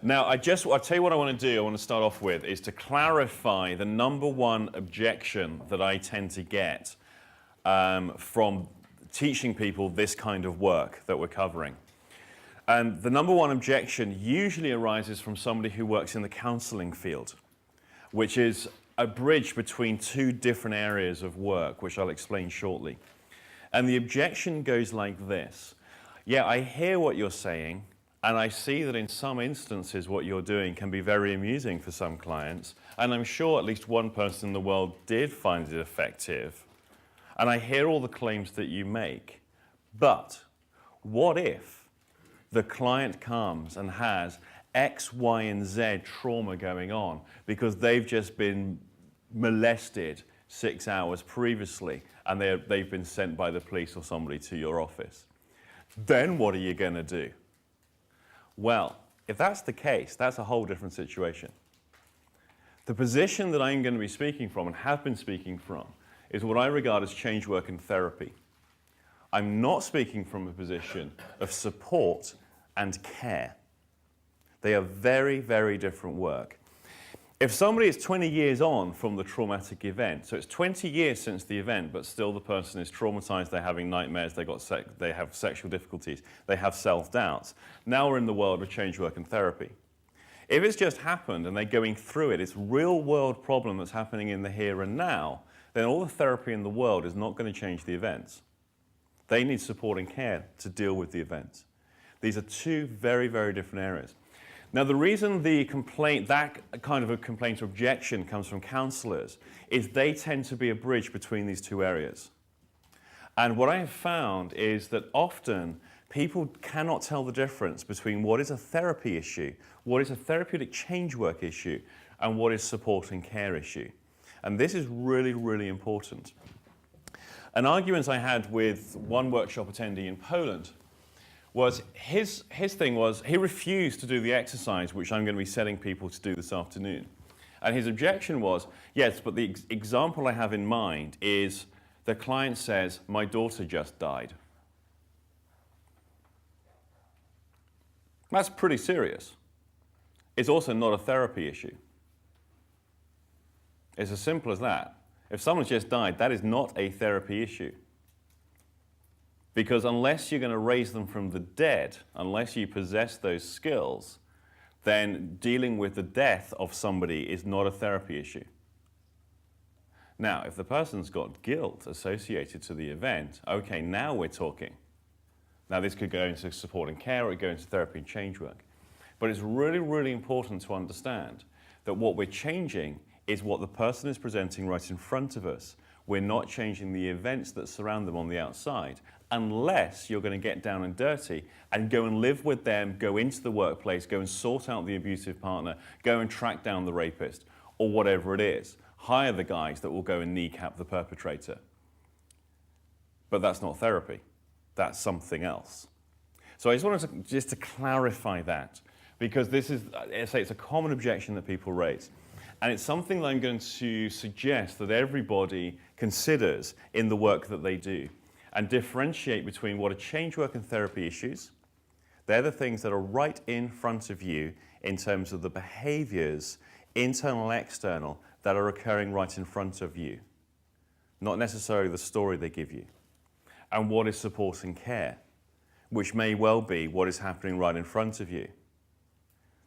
Now, I'll tell you what I want to do. I want to start off with is to clarify the number one objection that I tend to get from teaching people this kind of work that we're covering. And the number one objection usually arises from somebody who works in the counseling field, which is a bridge between two different areas of work, which I'll explain shortly. And the objection goes like this. Yeah, I hear what you're saying, and I see that in some instances what you're doing can be very amusing for some clients, and I'm sure at least one person in the world did find it effective. And I hear all the claims that you make. But what if the client comes and has X, Y, and Z trauma going on because they've just been molested 6 hours previously and they've been sent by the police or somebody to your office? Then what are you going to do? Well, if that's the case, that's a whole different situation. The position that I'm going to be speaking from and have been speaking from is what I regard as change work and therapy. I'm not speaking from a position of support and care. They are very, very different work. If somebody is 20 years on from the traumatic event, so it's 20 years since the event, but still the person is traumatized, they're having nightmares, they have sexual difficulties, they have self-doubts. Now we're in the world of change work and therapy. If it's just happened and they're going through it, it's a real-world problem that's happening in the here and now, then all the therapy in the world is not going to change the events. They need support and care to deal with the events. These are two very, very different areas. Now, the reason the complaint, that kind of a complaint or objection comes from counselors is they tend to be a bridge between these two areas. And what I have found is that often people cannot tell the difference between what is a therapy issue, what is a therapeutic change work issue, and what is support and care issue. And this is really, really important. An argument I had with one workshop attendee in Poland was his thing was he refused to do the exercise which I'm going to be setting people to do this afternoon. And his objection was, yes, but the example I have in mind is the client says, my daughter just died. That's pretty serious. It's also not a therapy issue. It's as simple as that. If someone's just died, that is not a therapy issue. Because unless you're going to raise them from the dead, unless you possess those skills, then dealing with the death of somebody is not a therapy issue. Now, if the person's got guilt associated to the event, okay, now we're talking. Now, this could go into support and care, or it could go into therapy and change work. But it's really, really important to understand that what we're changing is what the person is presenting right in front of us. We're not changing the events that surround them on the outside, unless you're going to get down and dirty and go and live with them, go into the workplace, go and sort out the abusive partner, go and track down the rapist, or whatever it is. Hire the guys that will go and kneecap the perpetrator. But that's not therapy. That's something else. So I just wanted to clarify that, because this is, I say, it's a common objection that people raise. And it's something that I'm going to suggest that everybody considers in the work that they do, and differentiate between what are change work and therapy issues. They're the things that are right in front of you in terms of the behaviors, internal and external, that are occurring right in front of you, not necessarily the story they give you. And what is support and care, which may well be what is happening right in front of you.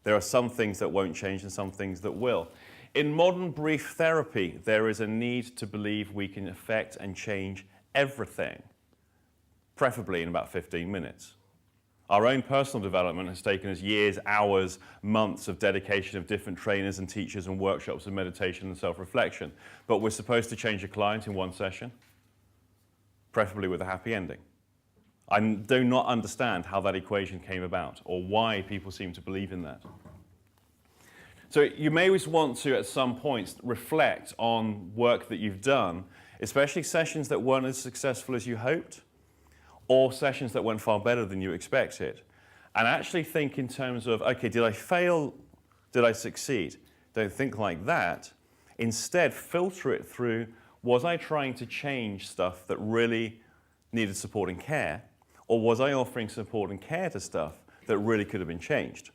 There are some things that won't change and some things that will. In modern brief therapy, there is a need to believe we can affect and change everything, preferably in about 15 minutes. Our own personal development has taken us years, hours, months of dedication of different trainers and teachers and workshops of meditation and self-reflection. But we're supposed to change a client in one session, preferably with a happy ending. I do not understand how that equation came about or why people seem to believe in that. So you may always want to, at some point, reflect on work that you've done, especially sessions that weren't as successful as you hoped, or sessions that went far better than you expected. And actually think in terms of, okay, did I fail? Did I succeed? Don't think like that. Instead, filter it through, was I trying to change stuff that really needed support and care? Or was I offering support and care to stuff that really could have been changed?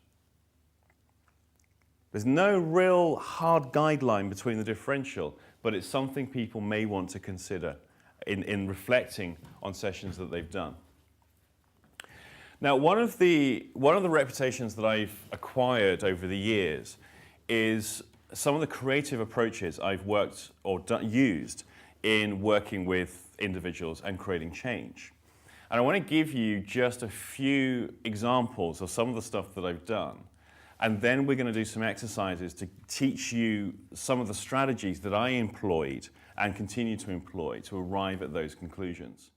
There's no real hard guideline between the differential, but it's something people may want to consider in reflecting on sessions that they've done. Now, one of the reputations that I've acquired over the years is some of the creative approaches I've worked or used in working with individuals and creating change. And I want to give you just a few examples of some of the stuff that I've done. And then we're going to do some exercises to teach you some of the strategies that I employed and continue to employ to arrive at those conclusions.